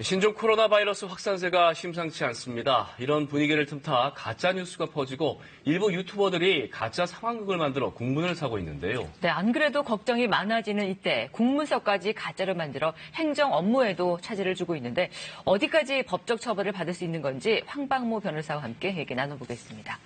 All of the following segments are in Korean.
신종 코로나 바이러스 확산세가 심상치 않습니다. 이런 분위기를 틈타 가짜 뉴스가 퍼지고 일부 유튜버들이 가짜 상황극을 만들어 공분을 사고 있는데요. 네, 안 그래도 걱정이 많아지는 이때 공문서까지 가짜로 만들어 행정 업무에도 차질을 주고 있는데 어디까지 법적 처벌을 받을 수 있는 건지 황방모 변호사와 함께 얘기 나눠보겠습니다.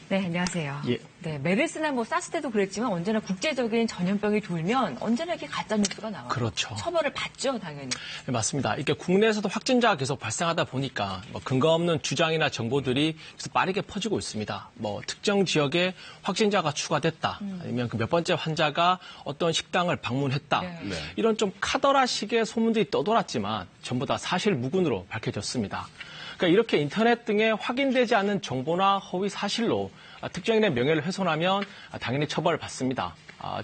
네, 안녕하세요. 예. 네, 메르스나 사스 때도 그랬지만 언제나 국제적인 전염병이 돌면 언제나 이렇게 가짜 뉴스가 나와요. 그렇죠. 처벌을 받죠, 당연히. 네, 맞습니다. 이게 국내에서도 확진자가 계속 발생하다 보니까 근거 없는 주장이나 정보들이 계속 빠르게 퍼지고 있습니다. 특정 지역에 확진자가 추가됐다. 아니면 그 몇 번째 환자가 어떤 식당을 방문했다. 네. 이런 좀 카더라식의 소문들이 떠돌았지만 전부 다 사실 무근으로 밝혀졌습니다. 그러니까 이렇게 인터넷 등에 확인되지 않는 정보나 허위 사실로 특정인의 명예를 훼손하면 당연히 처벌을 받습니다.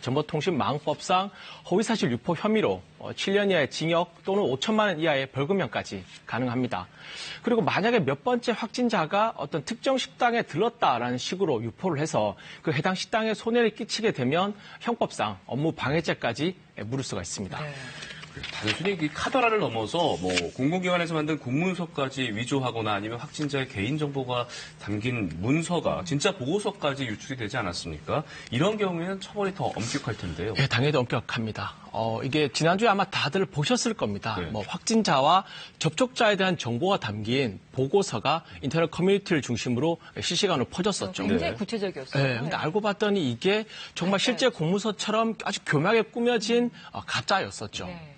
정보통신망법상 허위사실 유포 혐의로 7년 이하의 징역 또는 5천만 원 이하의 벌금형까지 가능합니다. 그리고 만약에 몇 번째 확진자가 어떤 특정 식당에 들렀다라는 식으로 유포를 해서 그 해당 식당에 손해를 끼치게 되면 형법상 업무 방해죄까지 물을 수가 있습니다. 네. 단순히 카더라를 넘어서 공공기관에서 만든 공문서까지 위조하거나 아니면 확진자의 개인정보가 담긴 문서가 진짜 보고서까지 유출이 되지 않았습니까? 이런 경우에는 처벌이 더 엄격할 텐데요. 네, 당연히 엄격합니다. 이게 지난주에 아마 다들 보셨을 겁니다. 네. 확진자와 접촉자에 대한 정보가 담긴 보고서가 인터넷 커뮤니티를 중심으로 실시간으로 퍼졌었죠. 굉장히 구체적이었어요. 네, 근데 알고 봤더니 이게 정말 실제 공문서처럼 아주 교묘하게 꾸며진 가짜였었죠. 네.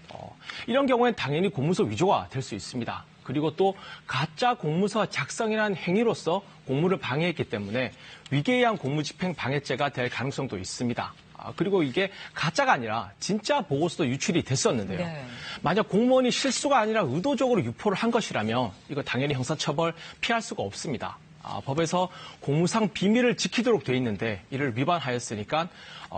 이런 경우엔 당연히 공문서 위조가 될 수 있습니다. 그리고 또 가짜 공문서 작성이라는 행위로서 공무를 방해했기 때문에 위계에 의한 공무집행 방해죄가 될 가능성도 있습니다. 그리고 이게 가짜가 아니라 진짜 보고서도 유출이 됐었는데요. 네. 만약 공무원이 실수가 아니라 의도적으로 유포를 한 것이라면 이거 당연히 형사처벌 피할 수가 없습니다. 법에서 공무상 비밀을 지키도록 돼 있는데 이를 위반하였으니까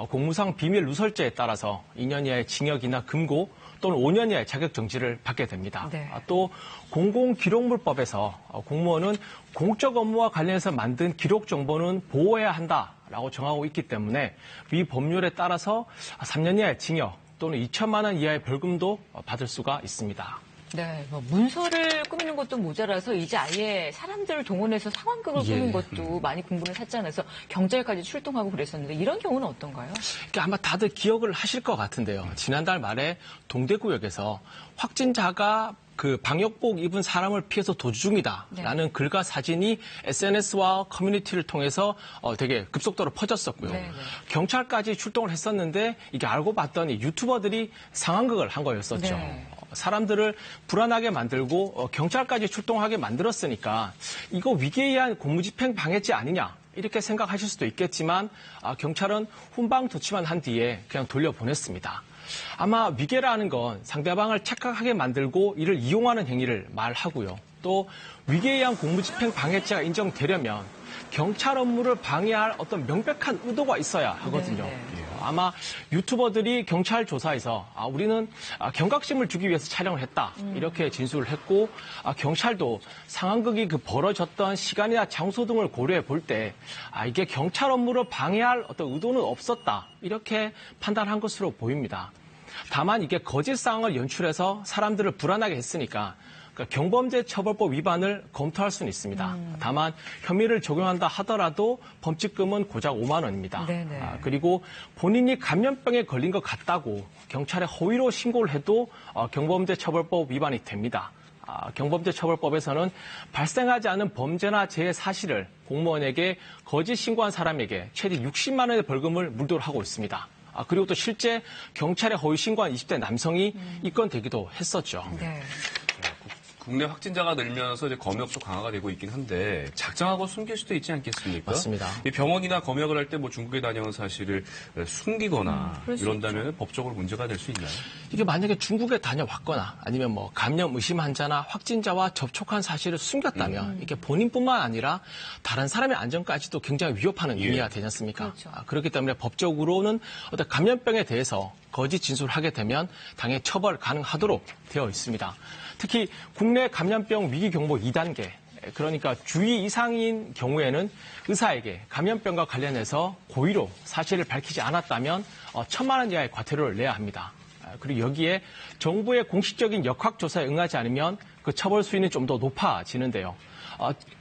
공무상 비밀 누설죄에 따라서 2년 이하의 징역이나 금고 또는 5년 이하의 자격정지를 받게 됩니다. 네. 또 공공기록물법에서 공무원은 공적 업무와 관련해서 만든 기록 정보는 보호해야 한다라고 정하고 있기 때문에 위 법률에 따라서 3년 이하의 징역 또는 2천만 원 이하의 벌금도 받을 수가 있습니다. 네, 문서를 꾸미는 것도 모자라서 이제 아예 사람들을 동원해서 상황극을 꾸미는 것도 많이 공분을 샀잖아요. 그래서 경찰까지 출동하고 그랬었는데 이런 경우는 어떤가요? 그러니까 아마 다들 기억을 하실 것 같은데요. 지난달 말에 동대구역에서 확진자가 그 방역복 입은 사람을 피해서 도주 중이다라는 네. 글과 사진이 SNS와 커뮤니티를 통해서 되게 급속도로 퍼졌었고요. 네, 네. 경찰까지 출동을 했었는데 이게 알고 봤더니 유튜버들이 상황극을 한 거였었죠. 네. 사람들을 불안하게 만들고 경찰까지 출동하게 만들었으니까 이거 위기에 의한 공무집행 방해죄 아니냐 이렇게 생각하실 수도 있겠지만 경찰은 훈방조치만 한 뒤에 그냥 돌려보냈습니다. 아마 위계라는 건 상대방을 착각하게 만들고 이를 이용하는 행위를 말하고요. 또 위계에 의한 공무집행 방해죄가 인정되려면 경찰 업무를 방해할 어떤 명백한 의도가 있어야 하거든요. 네, 네. 아마 유튜버들이 경찰 조사에서 우리는 경각심을 주기 위해서 촬영을 했다 이렇게 진술을 했고 경찰도 상황극이 벌어졌던 시간이나 장소 등을 고려해 볼 때 이게 경찰 업무를 방해할 어떤 의도는 없었다 이렇게 판단한 것으로 보입니다. 다만 이게 거짓 상황을 연출해서 사람들을 불안하게 했으니까 경범죄처벌법 위반을 검토할 수는 있습니다. 다만 혐의를 적용한다 하더라도 범칙금은 고작 5만 원입니다. 그리고 본인이 감염병에 걸린 것 같다고 경찰에 허위로 신고를 해도 경범죄처벌법 위반이 됩니다. 경범죄처벌법에서는 발생하지 않은 범죄나 재해 사실을 공무원에게 거짓 신고한 사람에게 최대 60만 원의 벌금을 물도록 하고 있습니다. 그리고 또 실제 경찰에 허위 신고한 20대 남성이 입건되기도 했었죠. 네. 국내 확진자가 늘면서 이제 검역도 강화가 되고 있긴 한데 작정하고 숨길 수도 있지 않겠습니까? 맞습니다. 이 병원이나 검역을 할 때 중국에 다녀온 사실을 숨기거나 이런다면 법적으로 문제가 될 수 있나요? 이게 만약에 중국에 다녀왔거나 아니면 감염 의심 환자나 확진자와 접촉한 사실을 숨겼다면 이게 본인뿐만 아니라 다른 사람의 안전까지도 굉장히 위협하는 의미가 되지 않습니까? 그렇죠. 그렇기 때문에 법적으로는 어떤 감염병에 대해서 거짓 진술을 하게 되면 당연히 처벌 가능하도록 되어 있습니다. 특히 국내 감염병 위기경보 2단계, 그러니까 주의 이상인 경우에는 의사에게 감염병과 관련해서 고의로 사실을 밝히지 않았다면 1,000만 원 이하의 과태료를 내야 합니다. 그리고 여기에 정부의 공식적인 역학조사에 응하지 않으면 그 처벌 수위는 좀 더 높아지는데요.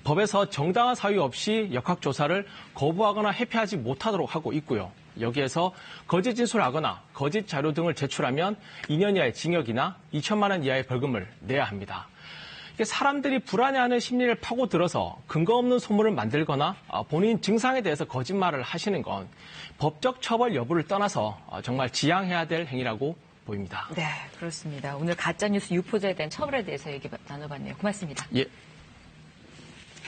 법에서 정당한 사유 없이 역학조사를 거부하거나 회피하지 못하도록 하고 있고요. 여기에서 거짓 진술하거나 거짓 자료 등을 제출하면 2년 이하의 징역이나 2천만 원 이하의 벌금을 내야 합니다. 사람들이 불안해하는 심리를 파고들어서 근거 없는 소문을 만들거나 본인 증상에 대해서 거짓말을 하시는 건 법적 처벌 여부를 떠나서 정말 지양해야 될 행위라고 보입니다. 네, 그렇습니다. 오늘 가짜뉴스 유포자에 대한 처벌에 대해서 얘기 나눠봤네요. 고맙습니다. 예.